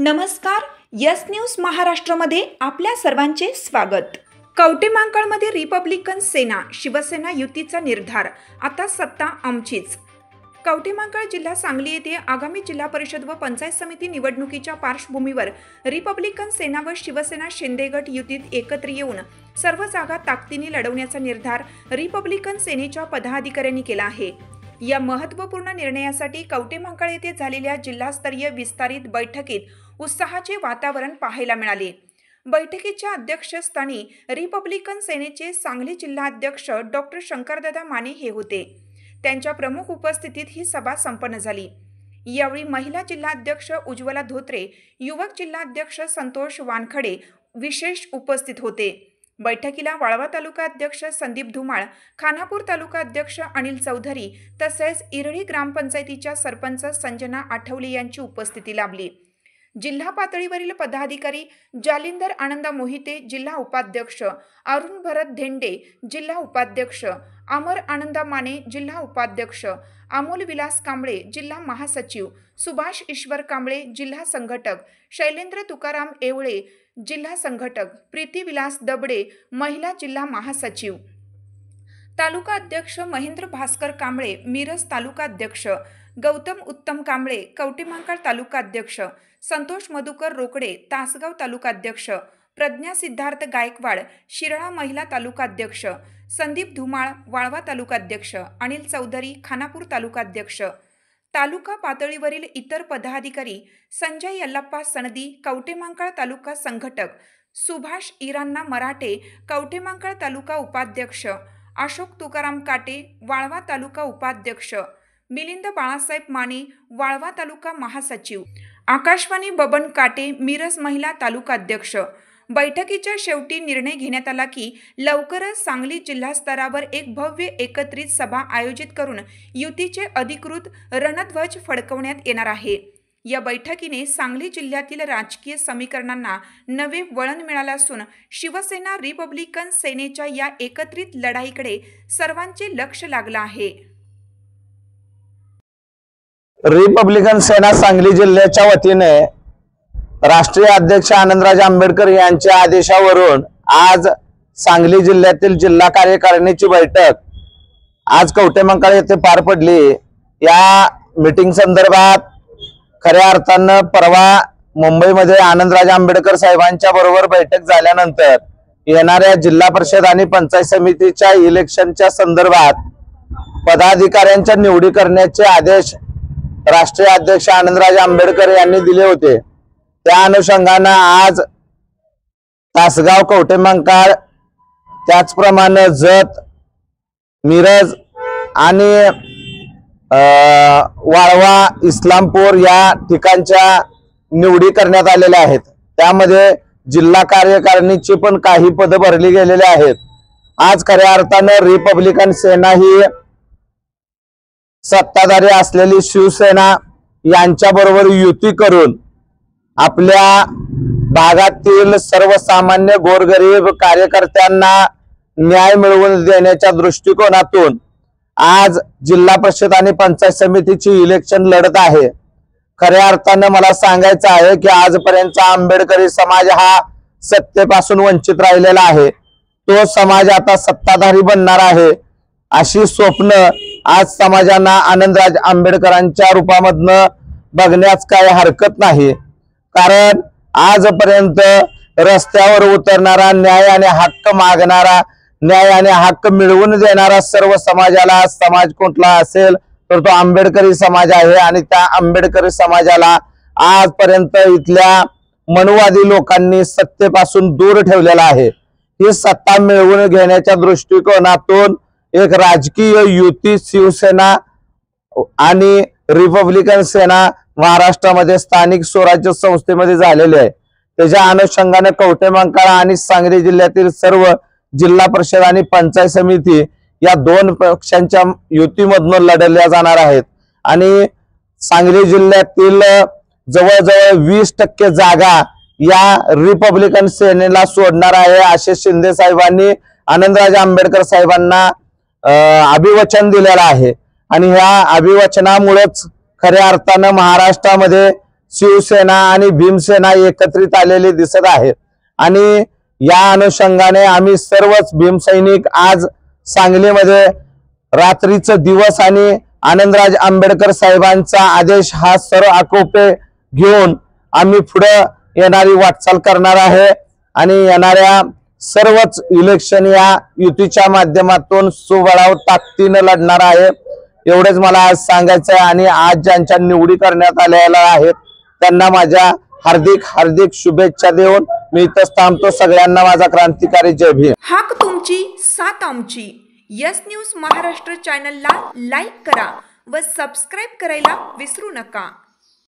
नमस्कार, yes news महाराष्ट्रमध्ये आपल्या सर्वांचे स्वागत। कवटेमहांकाळमध्ये रिपब्लिकन सेना शिवसेना युतीचा निर्धार, आता सत्ता आमचीच। कवटेमहांकाळ जिल्हा सांगली येथे आगामी जिल्हा परिषद व पंचायत समिती निवडणुकीच्या पार्श्वभूमीवर रिपब्लिकन सेना व शिवसेना शिंदे गट युतीत एकत्र येऊन सर्व जागा ताकदीने लढवण्याचा निर्धार रिपब्लिकन सेनेच्या पदाधिकाऱ्यांनी केला आहे। या महत्त्वपूर्ण निर्णयासाठी कवटेमहांकाळ येथे झालेल्या जिल्हास्तरीय विस्तारित बैठकीत उत्साहाचे वातावरण पाहायला मिळाले। बैठकीच्या अध्यक्षस्थानी रिपब्लिकन सेनेचे सांगली जिल्हाध्यक्ष डॉक्टर शंकरदादा माने हे होते। त्यांच्या प्रमुख उपस्थितीत ही सभा संपन्न झाली। यावेळी महिला जिल्हाध्यक्ष उज्ज्वला धोत्रे, युवक जिल्हाध्यक्ष संतोष वानखडे विशेष उपस्थित होते। बैठकीला वाळवा तालुका अध्यक्ष संदीप धुमाळ, खानापूर तालुका अध्यक्ष अनिल चौधरी तसेच इरळी ग्रामपंचायतीच्या सरपंच संजना आठवले यांची उपस्थिती लाभली। जिल्हा पातळीवरील पदाधिकारी जालिंदर आनंदा मोहिते जिल्हा उपाध्यक्ष, अरुण भरत धेंडे जिल्हा उपाध्यक्ष, अमर आनंदा माने जिल्हा उपाध्यक्ष, अमोल विलास कांबळे जिल्हा महासचिव, सुभाष ईश्वर कांबळे जिल्हा संघटक, शैलेंद्र तुकाराम येवळे जिल्हा संघटक, प्रीती विलास दबडे महिला जिल्हा महासचिव, तालुका अध्यक्ष महेंद्र भास्कर कांबळे मिरज तालुका अध्यक्ष, गौतम उत्तम कांबळे कवटेमहांकाळ तालुका अध्यक्ष, संतोष मधुकर रोकडे तासगाव तालुका अध्यक्ष, प्रज्ञा सिद्धार्थ गायकवाड शिराळा महिला तालुका अध्यक्ष, संदीप धुमाळ वाळवा तालुका अध्यक्ष, अनिल चौधरी खानापूर तालुका अध्यक्ष, तालुका पातळीवरील इतर पदाधिकारी संजय यल्लाप्पा सनदी कवटेमहांकाळ तालुका संघटक, सुभाष इरान्ना मराठे कवटेमहांकाळ तालुका उपाध्यक्ष, अशोक तुकाराम काटे वाळवा तालुका उपाध्यक्ष, मिलिंद बाळासाहेब माने वाळवा तालुका महासचिव, आकाशवाणी बबन काटे मिरज महिला तालुका अध्यक्ष। बैठकीच्या शेवटी निर्णय घेण्यात आला की लवकरच सांगली जिल्हा स्तरावर एक भव्य एकत्रित सभा आयोजित करून युतीचे अधिकृत रणध्वज फडकवण्यात येणार आहे। या बैठकीने सांगली जिल्ह्यातील राजकीय समीकरणांना नवे वळण मिळाले असून शिवसेना रिपब्लिकन सेनेच्या या एकत्रित लढाईकडे सर्वांचे लक्ष लागले आहे। रिपब्लिकन सेना सांगली जिल्ह्याच्या वतीने राष्ट्रीय अध्यक्ष आनंदराज आंबेडकर यांच्या आदेशावरून आज सांगली जिल्ह्यातील जिल्हा कार्यकारिणीची बैठक आज कवटेमहांकाळ येथे पार पडली। या मीटिंग संदर्भात खऱ्या अर्थाने परवा मुंबईमध्ये आनंदराज आंबेडकर साहेबांच्या बरोबर बैठक झाल्यानंतर येणाऱ्या जिल्हा परिषद आणि पंचायत समितीच्या इलेक्शनच्या संदर्भात पदाधिकाऱ्यांच्या निवडी करण्याचे आदेश राष्ट्रीय अध्यक्ष आनंदराज आंबेडकर यांनी दिले होते। त्या अनुषंगाने आज तासगाव कवटेमहांकाळ त्याचप्रमाणे जत मिरज आणि वाळवा इस्लामपूर या ठिकाणच्या निवडी करण्यात आलेल्या आहेत। त्यामध्ये जिल्हा कार्यकारिणीची पण काही पद भरली गेलेली आहेत। आज खऱ्या अर्थाने रिपब्लिकन सेना ही सत्ताधारी असलेली शिवसेना यांच्या बरोबर युती करून आपल्या भागातील सर्वसामान्य गोरगरीब कार्यकर्त्यांना न्याय मिळवून देण्याच्या दृष्टिकोनातून आज जिल्हा परिषद आणि पंचायत समितीची इलेक्शन लढत आहे। खऱ्या अर्थाने मला सांगायचं आहे की आजपर्यंत आंबेडकरी समाज हा सत्तेपासून वंचित राहिलेला आहे। तो समाज आता सत्ताधारी बनणार आहे अशी स्वप्न आज समाजांना आनंदराज आंबेडकरांच्या रूपामधनं बघण्यास काही हरकत नाही। कारण आजपर्यंत रस्त्यावर उतरणारा न्याय आणि हक्क मागणारा, न्याय आणि हक्क मिळवून देणारा सर्व समाजाला समाज कुठला असेल तर तो आंबेडकरी समाज आहे। आणि त्या आंबेडकरी समाजाला आजपर्यंत इथल्या मनुवादी लोकांनी सत्तेपासून दूर ठेवलेला आहे। ही सत्ता मिळवून घेण्याच्या दृष्टिकोनातून एक राजकीय युती शिवसेना आणि रिपब्लिकन सेना महाराष्ट्रामध्ये स्थानिक स्वराज्य संस्थेमध्ये झालेली आहे। त्याच्या अनुषंगाने कवटेमहांकाळ आणि सांगली जिल्ह्यातील सर्व जिल्हा परिषद आणि पंचायत समिती या दोन पक्षांच्या युतीमधून लढल्या जाणार आहेत। आणि सांगली जिल्ह्यातील जवळजवळ 20% जागा या रिपब्लिकन सेनेला सोडणार आहे असे शिंदे साहेबांनी आनंदराज आंबेडकर साहेबांना अभिवचन दिलेलं आहे। आणि ह्या अभिवचनामुळेच खऱ्या अर्थाने महाराष्ट्रामध्ये शिवसेना आणि भीमसेना एकत्रित आलेले दिसत आहेत आणि या अनुषंगाने आम्ही सर्वच भीमसैनिक आज सांगलीमध्ये रात्रीचा दिवस आणि आनंदराज आंबेडकर साहेबांचा आदेश हा सर्व आकोपे घेऊन आम्ही पुढे येणारी वाटचाल करणार आहे आणि येणाऱ्या सर्वच इलेक्शन या युतीच्या माध्यमातून सुबळाव ताकदीने लढणार आहे एवढेच मला आज सांगायचं आहे। आणि आज ज्यांच्या निवडी करण्यात आलेल्या आहेत त्यांना माझ्या हार्दिक शुभेच्छा देऊन मी इथं थांबतो। सगळ्यांना माझा क्रांतिकारी जय भीम। हाक तुमची साथ आमची। यस न्यूज महाराष्ट्र चॅनलला लाईक करा व सबस्क्राईब करायला विसरू नका।